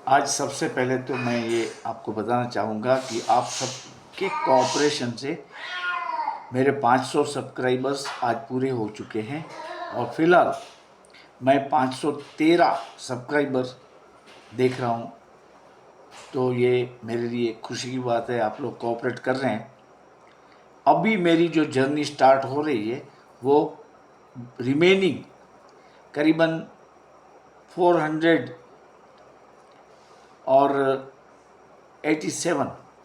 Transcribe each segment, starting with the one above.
आज सबसे पहले तो मैं ये आपको बताना चाहूँगा कि आप सबके कोऑपरेशन से मेरे 500 सब्सक्राइबर्स आज पूरे हो चुके हैं और फिलहाल मैं 513 सब्सक्राइबर्स देख रहा हूँ। तो ये मेरे लिए खुशी की बात है, आप लोग कोऑपरेट कर रहे हैं। अभी मेरी जो जर्नी स्टार्ट हो रही है वो रिमेनिंग करीबन 400 और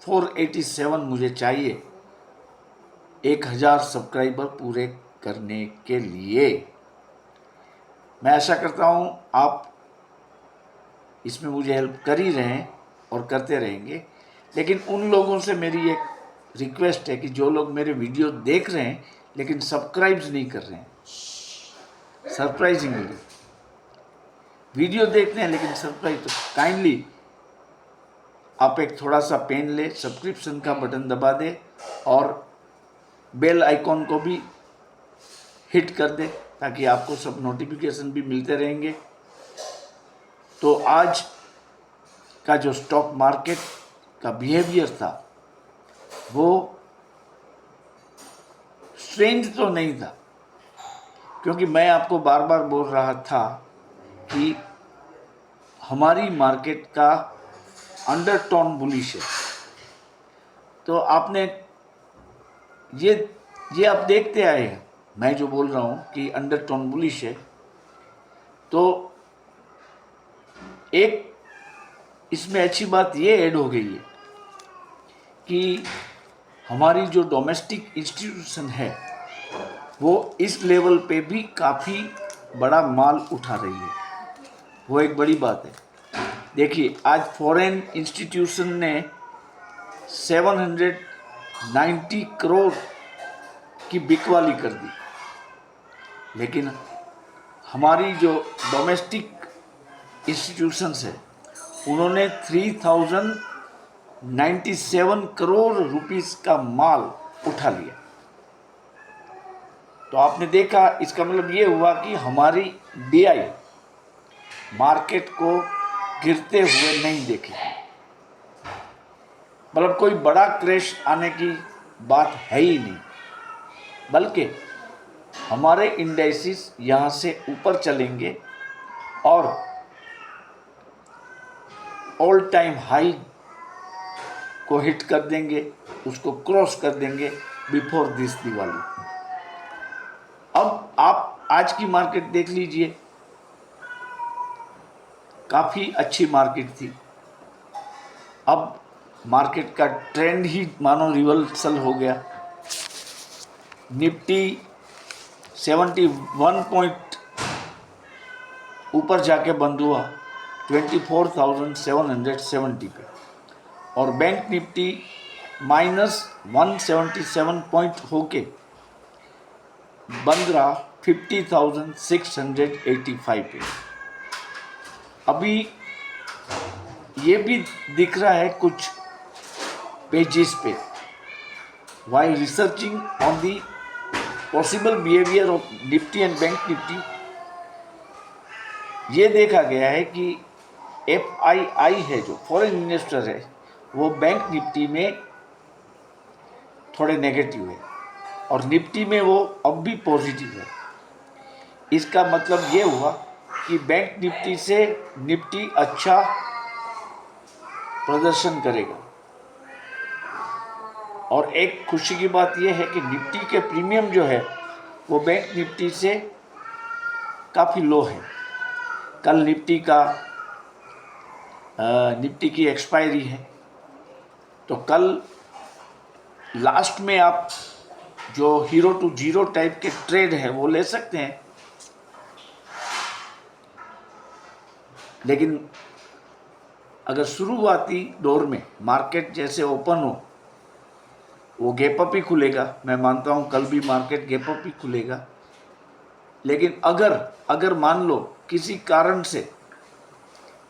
487 मुझे चाहिए 1000 सब्सक्राइबर पूरे करने के लिए। मैं आशा करता हूँ आप इसमें मुझे हेल्प कर ही रहे हैं और करते रहेंगे। लेकिन उन लोगों से मेरी एक रिक्वेस्ट है कि जो लोग मेरे वीडियो देख रहे हैं लेकिन सब्सक्राइब नहीं कर रहे हैं, सरप्राइजिंगली वीडियो देखते हैं लेकिन सब्सक्राइब, तो काइंडली आप एक थोड़ा सा पेन ले, सब्सक्रिप्शन का बटन दबा दे और बेल आइकॉन को भी हिट कर दे ताकि आपको सब नोटिफिकेशन भी मिलते रहेंगे। तो आज का जो स्टॉक मार्केट का बिहेवियर था वो स्ट्रेंज तो नहीं था, क्योंकि मैं आपको बार बार बोल रहा था कि हमारी मार्केट का अंडरटोन बुलिश है। तो आपने ये आप देखते आए हैं, मैं जो बोल रहा हूँ कि अंडरटोन बुलिश है। तो एक इसमें अच्छी बात ये ऐड हो गई है कि हमारी जो डोमेस्टिक इंस्टीट्यूशन है वो इस लेवल पे भी काफ़ी बड़ा माल उठा रही है, वो एक बड़ी बात है। देखिए, आज फॉरेन इंस्टीट्यूशन ने 790 करोड़ की बिकवाली कर दी, लेकिन हमारी जो डोमेस्टिक इंस्टीट्यूशंस है उन्होंने 3097 करोड़ रुपीस का माल उठा लिया। तो आपने देखा, इसका मतलब ये हुआ कि हमारी डीआई मार्केट को गिरते हुए नहीं देखेगी। मतलब कोई बड़ा क्रैश आने की बात है ही नहीं, बल्कि हमारे इंडाइसिस यहाँ से ऊपर चलेंगे और ऑल टाइम हाई को हिट कर देंगे, उसको क्रॉस कर देंगे बिफोर दिस दिवाली। अब आप आज की मार्केट देख लीजिए, काफ़ी अच्छी मार्केट थी। अब मार्केट का ट्रेंड ही मानो रिवर्सल हो गया। निफ्टी 71 पॉइंट ऊपर जाके बंद हुआ 24,770 पे, और बैंक निफ्टी -177 पॉइंट होके बंद रहा 50,685 पे। अभी ये भी दिख रहा है कुछ पेजेस पे, while researching on the possible behavior of Nifty and bank Nifty, ये देखा गया है कि FII है जो फॉरेन इन्वेस्टर है वो बैंक निफ्टी में थोड़े नेगेटिव है और निफ्टी में वो अब भी पॉजिटिव है। इसका मतलब ये हुआ कि बैंक निफ्टी से निफ्टी अच्छा प्रदर्शन करेगा। और एक खुशी की बात यह है कि निफ्टी के प्रीमियम जो है वो बैंक निफ्टी से काफ़ी लो है। कल निफ्टी की एक्सपायरी है, तो कल लास्ट में आप जो हीरो टू जीरो टाइप के ट्रेड है वो ले सकते हैं, लेकिन अगर शुरुआती दौर में मार्केट जैसे ओपन हो वो गैप अप ही खुलेगा। मैं मानता हूँ कल भी मार्केट गैप अप ही खुलेगा, लेकिन अगर मान लो किसी कारण से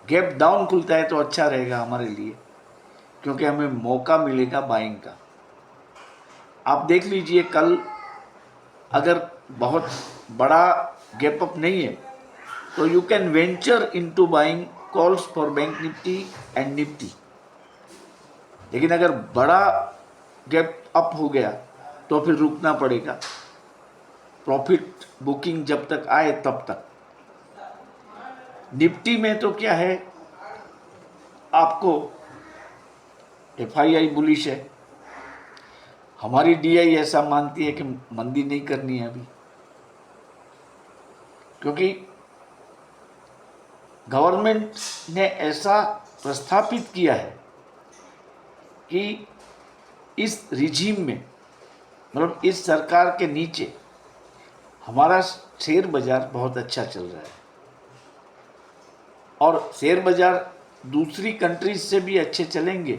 गैप डाउन खुलता है तो अच्छा रहेगा हमारे लिए, क्योंकि हमें मौका मिलेगा बाइंग का। आप देख लीजिए, कल अगर बहुत बड़ा गैप अप नहीं है तो you can venture into buying calls for bank Nifty and Nifty, लेकिन अगर बड़ा गैप अप हो गया तो फिर रुकना पड़ेगा, प्रॉफिट बुकिंग जब तक आए तब तक। निफ्टी में तो क्या है, आपको FII बुलिश है, हमारी DI ऐसा मानती है कि मंदी नहीं करनी है अभी, क्योंकि गवर्नमेंट ने ऐसा प्रस्थापित किया है कि इस रिजीम में, मतलब इस सरकार के नीचे हमारा शेयर बाजार बहुत अच्छा चल रहा है, और शेयर बाजार दूसरी कंट्रीज से भी अच्छे चलेंगे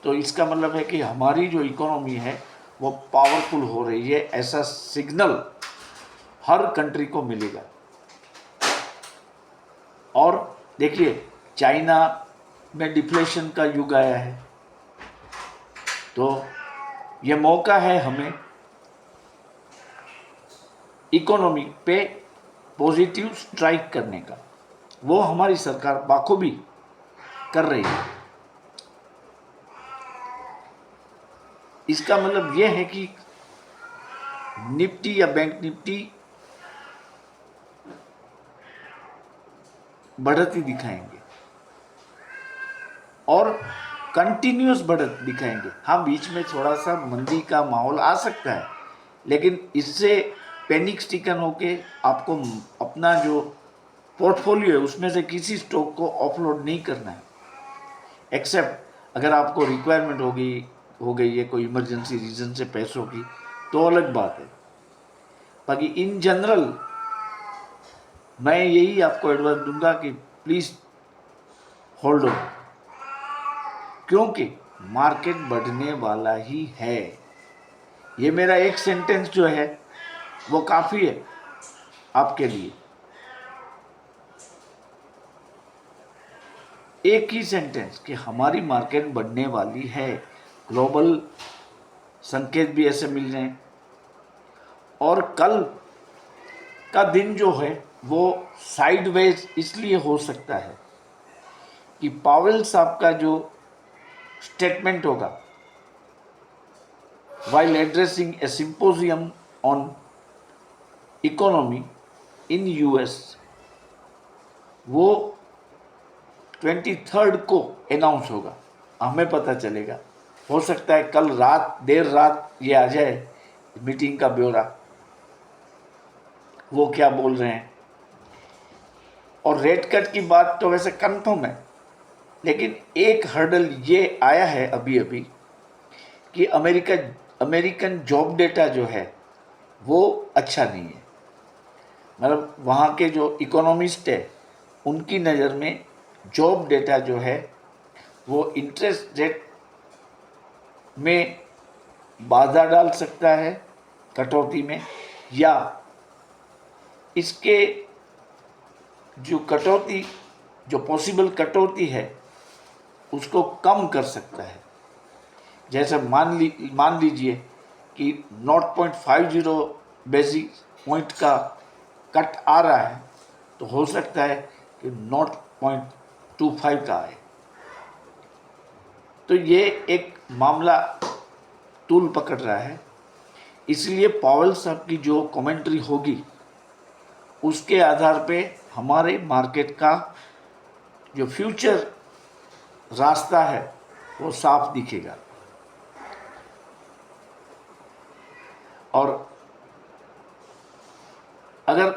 तो इसका मतलब है कि हमारी जो इकोनॉमी है वो पावरफुल हो रही है, ऐसा सिग्नल हर कंट्री को मिलेगा। और देखिए, चाइना में डिफ्लेशन का युग आया है, तो ये मौका है हमें इकोनॉमी पे पॉजिटिव स्ट्राइक करने का, वो हमारी सरकार बाखूबी कर रही है। इसका मतलब ये है कि निफ्टी या बैंक निफ्टी बढ़त ही दिखाएंगे और कंटिन्यूस बढ़त दिखाएंगे। हाँ, बीच में थोड़ा सा मंदी का माहौल आ सकता है, लेकिन इससे पैनिक स्टिकन होके आपको अपना जो पोर्टफोलियो है उसमें से किसी स्टॉक को ऑफलोड नहीं करना है, एक्सेप्ट अगर आपको रिक्वायरमेंट हो गई है कोई इमरजेंसी रीजन से पैसों की, तो अलग बात है। बाकी इन जनरल मैं यही आपको एडवाइस दूंगा कि प्लीज़ होल्ड ऑन, क्योंकि मार्केट बढ़ने वाला ही है। ये मेरा एक सेंटेंस जो है वो काफ़ी है आपके लिए, एक ही सेंटेंस कि हमारी मार्केट बढ़ने वाली है, ग्लोबल संकेत भी ऐसे मिल रहे हैं। और कल का दिन जो है वो साइडवेज इसलिए हो सकता है कि पावेल साहब का जो स्टेटमेंट होगा while addressing a symposium on economy in US, वो 23rd को अनाउंस होगा, हमें पता चलेगा। हो सकता है कल रात, देर रात ये आ जाए मीटिंग का ब्यौरा, वो क्या बोल रहे हैं। और रेट कट की बात तो वैसे कंफर्म है, लेकिन एक हर्डल ये आया है अभी अभी कि अमेरिकन जॉब डेटा जो है वो अच्छा नहीं है। मतलब वहाँ के जो इकोनॉमिस्ट है उनकी नज़र में जॉब डेटा जो है वो इंटरेस्ट रेट में बाधा डाल सकता है, कटौती में, या इसके जो पॉसिबल कटौती है उसको कम कर सकता है। जैसे मान लीजिए कि 0.50 बेसिस पॉइंट का कट आ रहा है, तो हो सकता है कि 0.25 का आए। तो ये एक मामला तूल पकड़ रहा है, इसलिए पावेल साहब की जो कमेंट्री होगी उसके आधार पे हमारे मार्केट का जो फ्यूचर रास्ता है वो साफ दिखेगा। और अगर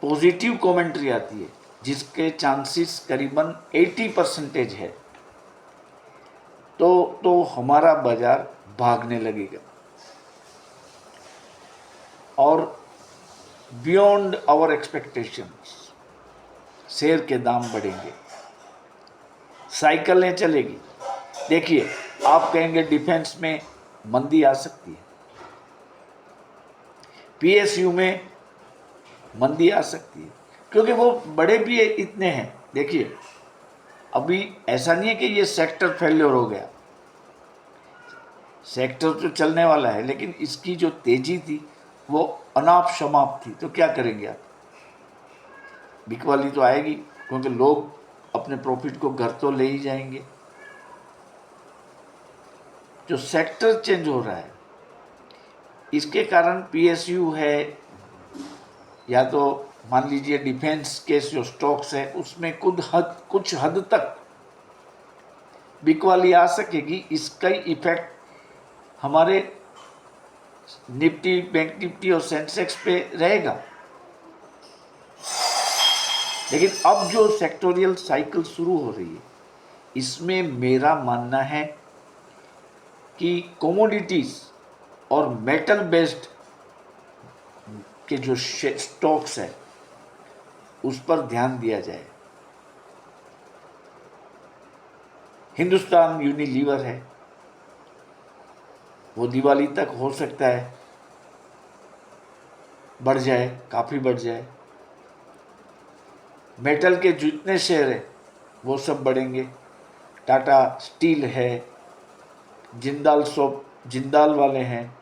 पॉजिटिव कमेंट्री आती है जिसके चांसेस करीबन 80% है, तो हमारा बाजार भागने लगेगा और बियॉन्ड आवर एक्सपेक्टेशंस शेयर के दाम बढ़ेंगे, साइकिलें चलेगी। देखिए, आप कहेंगे डिफेंस में मंदी आ सकती है, PSU में मंदी आ सकती है, क्योंकि वो बड़े भी इतने हैं। देखिए, अभी ऐसा नहीं है कि ये सेक्टर फेल्योर हो गया, सेक्टर तो चलने वाला है, लेकिन इसकी जो तेजी थी वो अनाप शमाप थी। तो क्या करेंगे आप, बिकवाली तो आएगी, क्योंकि लोग अपने प्रॉफिट को घर तो ले ही जाएंगे। जो सेक्टर चेंज हो रहा है इसके कारण पीएसयू है, या तो मान लीजिए डिफेंस के जो स्टॉक्स है उसमें कुछ हद तक बिकवाली आ सकेगी। इसका इफेक्ट हमारे निफ्टी, बैंक निफ्टी और सेंसेक्स पे रहेगा। लेकिन अब जो सेक्टोरियल साइकिल शुरू हो रही है इसमें मेरा मानना है कि कमोडिटीज और मेटल बेस्ड के जो स्टॉक्स है उस पर ध्यान दिया जाए। हिंदुस्तान यूनिलीवर है, वो दिवाली तक हो सकता है बढ़ जाए, काफ़ी बढ़ जाए। मेटल के जितने शेयर है वो सब बढ़ेंगे। टाटा स्टील है, जिंदाल वाले हैं,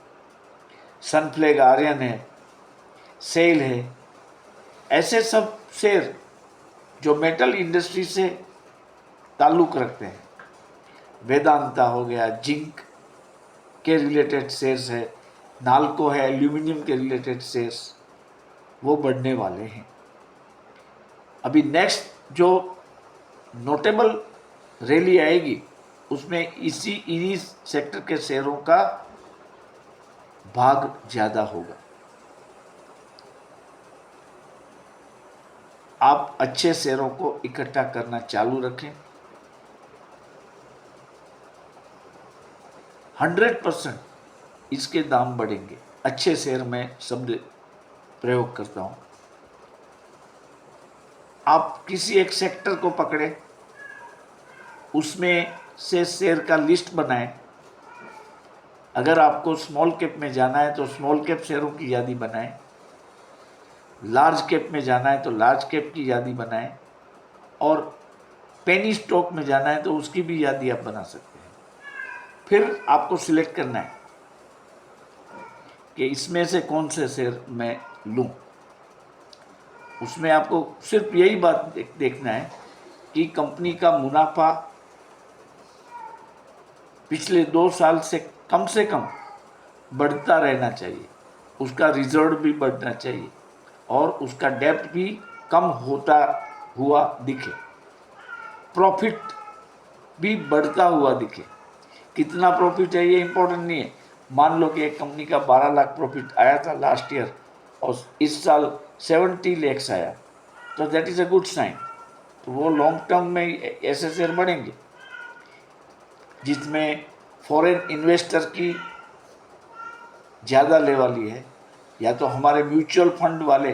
सनफ्लैग आर्यन है, सेल है, ऐसे सब शेयर जो मेटल इंडस्ट्री से ताल्लुक़ रखते हैं। वेदांता हो गया, जिंक के रिलेटेड शेयर्स है, नाल्को है, एल्यूमिनियम के रिलेटेड शेयर्स, वो बढ़ने वाले हैं। अभी नेक्स्ट जो नोटेबल रैली आएगी उसमें इन्हीं सेक्टर के शेयरों का भाग ज़्यादा होगा। आप अच्छे शेयरों को इकट्ठा करना चालू रखें। 100% इसके दाम बढ़ेंगे। अच्छे शेयर में शब्द प्रयोग करता हूँ। आप किसी एक सेक्टर को पकड़े, उसमें से शेयर का लिस्ट बनाएं। अगर आपको स्मॉल कैप में जाना है तो स्मॉल कैप शेयरों की यादी बनाएं, लार्ज कैप में जाना है तो लार्ज कैप की यादी बनाएं, और पेनी स्टॉक में जाना है तो उसकी भी यादी आप बना सकते हैं। फिर आपको सिलेक्ट करना है कि इसमें से कौन से शेयर मैं लूं। उसमें आपको सिर्फ यही बात देखना है कि कंपनी का मुनाफा पिछले 2 साल से कम बढ़ता रहना चाहिए, उसका रिजर्व भी बढ़ना चाहिए और उसका डेब्ट भी कम होता हुआ दिखे, प्रॉफिट भी बढ़ता हुआ दिखे। कितना प्रॉफिट है ये इम्पोर्टेंट नहीं है। मान लो कि एक कंपनी का 12 लाख प्रॉफिट आया था लास्ट ईयर और इस साल 70 लाख आया, तो that is a good sign. तो वो लॉन्ग टर्म में ऐसे शेयर बढ़ेंगे जिसमें फॉरेन इन्वेस्टर की ज़्यादा लेवाली है, या तो हमारे म्यूचुअल फंड वाले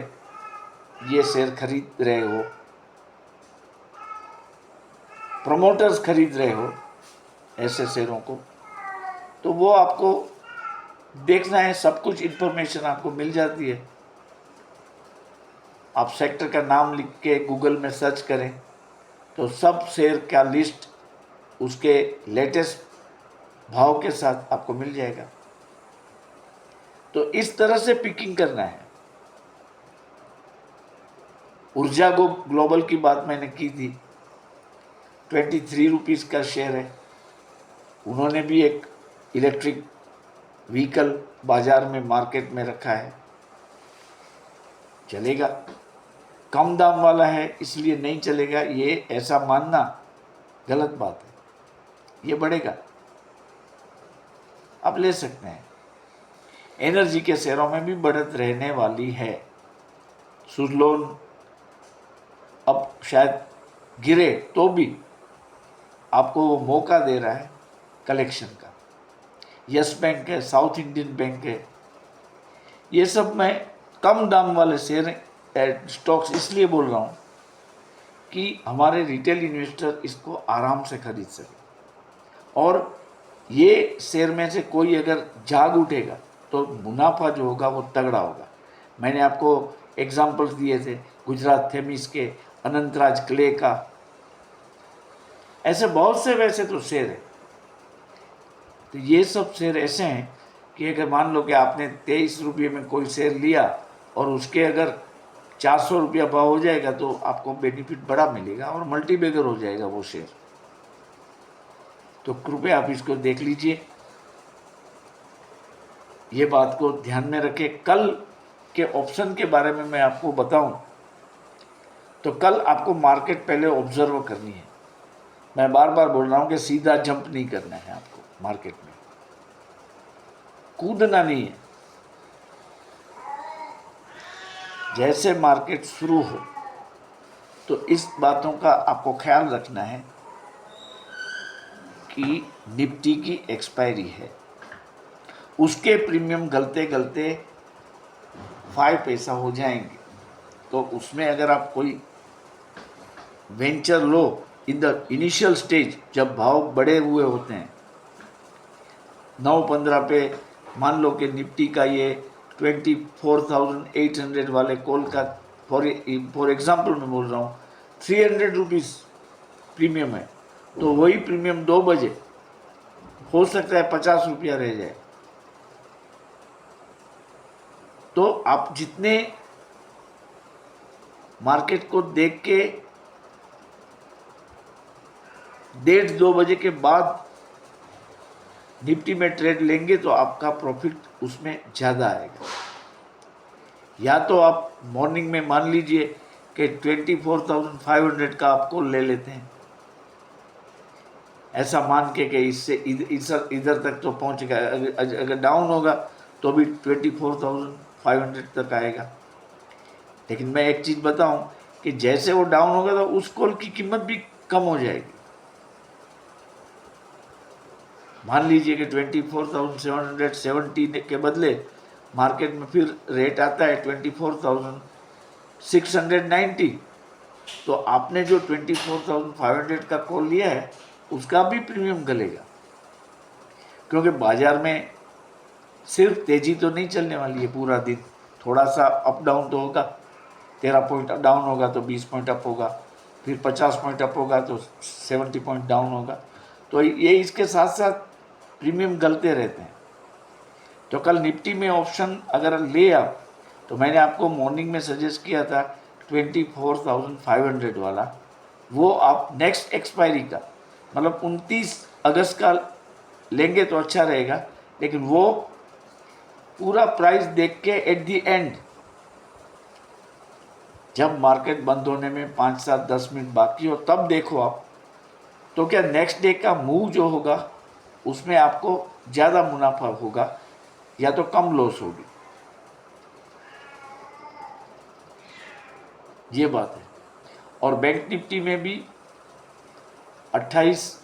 ये शेयर खरीद रहे हो, प्रमोटर्स खरीद रहे हो ऐसे शेयरों को, तो वो आपको देखना है। सब कुछ इन्फॉर्मेशन आपको मिल जाती है। आप सेक्टर का नाम लिख के गूगल में सर्च करें तो सब शेयर का लिस्ट उसके लेटेस्ट भाव के साथ आपको मिल जाएगा। तो इस तरह से पिकिंग करना है। ऊर्जा ग्लोबल की बात मैंने की थी, 23 रुपीज़ का शेयर है। उन्होंने भी एक इलेक्ट्रिक व्हीकल बाजार में मार्केट में रखा है, चलेगा। कम दाम वाला है इसलिए नहीं चलेगा, ये ऐसा मानना गलत बात है। ये बढ़ेगा, आप ले सकते हैं। एनर्जी के शेयरों में भी बढ़त रहने वाली है। सुजलोन अब शायद गिरे तो भी आपको वो मौका दे रहा है कलेक्शन का। यस बैंक है, साउथ इंडियन बैंक है, ये सब मैं कम दाम वाले शेयर स्टॉक्स इसलिए बोल रहा हूँ कि हमारे रिटेल इन्वेस्टर इसको आराम से खरीद सके। और ये शेयर में से कोई अगर जाग उठेगा तो मुनाफा जो होगा वो तगड़ा होगा। मैंने आपको एग्जाम्पल्स दिए थे गुजरात थेमिस के, अनंतराज क्ले का, ऐसे बहुत से वैसे तो शेयर है। तो ये सब शेयर ऐसे हैं कि अगर मान लो कि आपने 23 रुपये में कोई शेयर लिया और उसके अगर ₹400 भाव हो जाएगा तो आपको बेनिफिट बड़ा मिलेगा और मल्टीबैगर हो जाएगा वो शेयर। तो कृपया आप इसको देख लीजिए, ये बात को ध्यान में रखें। कल के ऑप्शन के बारे में मैं आपको बताऊं तो कल आपको मार्केट पहले ऑब्जर्व करनी है। मैं बार बार बोल रहा हूं कि सीधा जंप नहीं करना है आपको, मार्केट में कूदना नहीं है। जैसे मार्केट शुरू हो तो इस बातों का आपको ख्याल रखना है कि निफ्टी की एक्सपायरी है, उसके प्रीमियम गलते गलते 5 पैसा हो जाएंगे। तो उसमें अगर आप कोई venture low in the initial stage, जब भाव बड़े हुए होते हैं 9-15 पे, मान लो कि निफ्टी का ये 24,800 वाले कॉल का फॉर एग्जाम्पल मैं बोल रहा हूँ 300 रुपीज़ प्रीमियम है, तो वही प्रीमियम 2 बजे हो सकता है 50 रुपया रह जाए। तो आप जितने मार्केट को देख के 1:30-2 बजे के बाद निफ्टी में ट्रेड लेंगे तो आपका प्रॉफिट उसमें ज़्यादा आएगा। या तो आप मॉर्निंग में मान लीजिए कि 24,500 का आप कॉल ले लेते हैं, ऐसा मान के कि इससे इधर तक तो पहुंचेगा, अगर डाउन होगा तो भी 24,500 तक आएगा। लेकिन मैं एक चीज़ बताऊं कि जैसे वो डाउन होगा तो उस कॉल की कीमत भी कम हो जाएगी। मान लीजिए कि 24,770 के बदले मार्केट में फिर रेट आता है 24,690, तो आपने जो 24,500 का कॉल लिया है उसका भी प्रीमियम गलेगा, क्योंकि बाजार में सिर्फ तेजी तो नहीं चलने वाली है पूरा दिन, थोड़ा सा अप डाउन तो होगा। 13 पॉइंट डाउन होगा तो 20 पॉइंट अप होगा, फिर 50 पॉइंट अप होगा तो 70 पॉइंट डाउन होगा। तो ये इसके साथ साथ प्रीमियम गलते रहते हैं। तो कल निफ्टी में ऑप्शन अगर ले आप, तो मैंने आपको मॉर्निंग में सजेस्ट किया था 24,500 वाला, वो आप नेक्स्ट एक्सपायरी का मतलब 29 अगस्त का लेंगे तो अच्छा रहेगा। लेकिन वो पूरा प्राइस देख के एट दी एंड, जब मार्केट बंद होने में 5-7-10 मिनट बाकी हो तब देखो आप, तो क्या नेक्स्ट डे का मूव जो होगा उसमें आपको ज़्यादा मुनाफा होगा या तो कम लॉस होगी, ये बात है। और बैंक निफ्टी में भी 28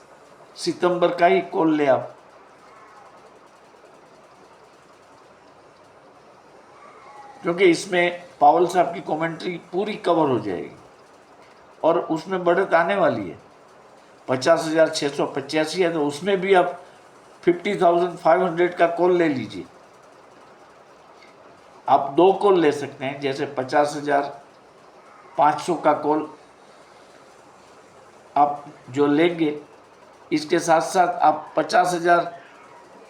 सितंबर का ही कॉल ले आप, क्योंकि इसमें पावल साहब की कमेंट्री पूरी कवर हो जाएगी और उसमें बढ़त आने वाली है। 50,685 है तो उसमें भी आप 50,500 का कॉल ले लीजिए। आप 2 कॉल ले सकते हैं, जैसे 50,500 का कॉल आप जो लेंगे, इसके साथ साथ आप 50,000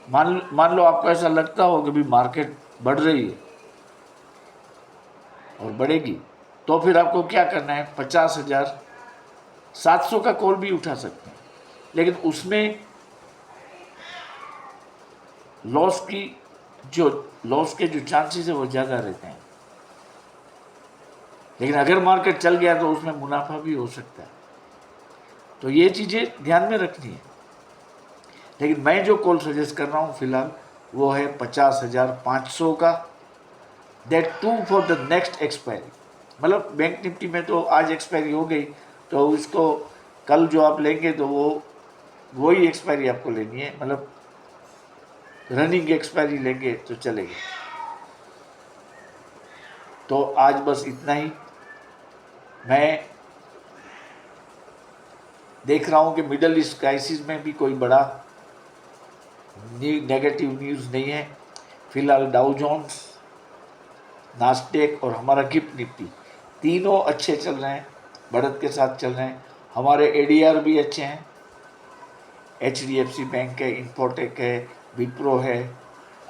मान लो आपको ऐसा लगता हो कि भी मार्केट बढ़ रही है और बढ़ेगी, तो फिर आपको क्या करना है, 50,700 का कॉल भी उठा सकते हैं। लेकिन उसमें लॉस के जो चांसेस है वो ज़्यादा रहते हैं। लेकिन अगर मार्केट चल गया तो उसमें मुनाफा भी हो सकता है। तो ये चीज़ें ध्यान में रखनी है। लेकिन मैं जो कॉल सजेस्ट कर रहा हूँ फिलहाल वो है 50,500 का, that too for the next expiry. मतलब बैंक निफ्टी में तो आज एक्सपायरी हो गई, तो उसको कल जो आप लेंगे तो वही एक्सपायरी आपको लेनी है, मतलब रनिंग एक्सपायरी लेंगे तो चलेगा। तो आज बस इतना ही। मैं देख रहा हूँ कि मिडल ईस्ट क्राइसिस में भी कोई बड़ा नेगेटिव न्यूज़ नहीं है। फिलहाल डाउ जोन्स, नास्डेक और हमारा गिफ्ट निफ्टी तीनों अच्छे चल रहे हैं, बढ़त के साथ चल रहे हैं। हमारे एडीआर भी अच्छे हैं, HDFC बैंक है, इन्फोटेक है, विप्रो है,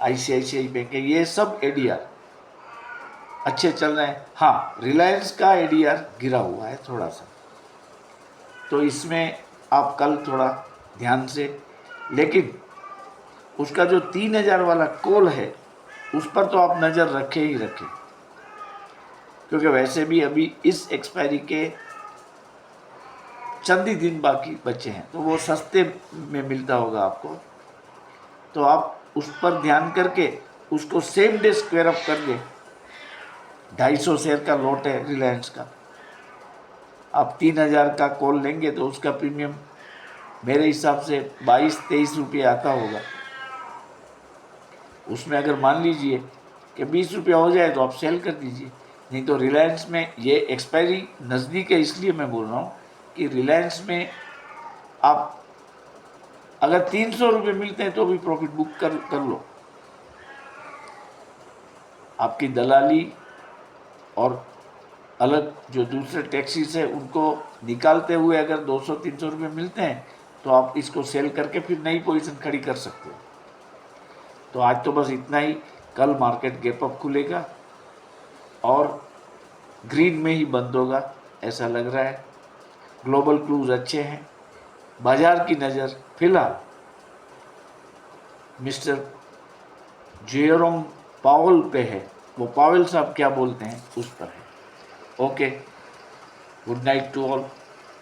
ICICI बैंक है, ये सब एडीआर। अच्छे चल रहे हैं। हाँ, रिलायंस का एडीआर गिरा हुआ है थोड़ा सा, तो इसमें आप कल थोड़ा ध्यान से, लेकिन उसका जो 3000 वाला कॉल है उस पर तो आप नज़र रखे ही रखें, क्योंकि वैसे भी अभी इस एक्सपायरी के चंद ही दिन बाकी बचे हैं, तो वो सस्ते में मिलता होगा आपको, तो आप उस पर ध्यान करके उसको सेम डे स्क्वायर अप कर दे। 250 शेयर का लॉट है रिलायंस का, आप 3000 का कॉल लेंगे तो उसका प्रीमियम मेरे हिसाब से 22-23 रुपये आता होगा। उसमें अगर मान लीजिए कि 20 रुपया हो जाए तो आप सेल कर दीजिए, नहीं तो रिलायंस में ये एक्सपायरी नज़दीक है, इसलिए मैं बोल रहा हूँ कि रिलायंस में आप अगर 300 रुपये मिलते हैं तो भी प्रॉफिट बुक कर लो। आपकी दलाली और अलग जो दूसरे टैक्सीज है उनको निकालते हुए अगर 200-300 रुपये मिलते हैं तो आप इसको सेल करके फिर नई पोजीशन खड़ी कर सकते हो। तो आज तो बस इतना ही, कल मार्केट गैप अप खुलेगा और ग्रीन में ही बंद होगा ऐसा लग रहा है। ग्लोबल क्लूज अच्छे हैं, बाजार की नज़र फिलहाल मिस्टर जेरोम पावेल पे है, वो पावेल साहब क्या बोलते हैं उस पर है। Okay, good night to all.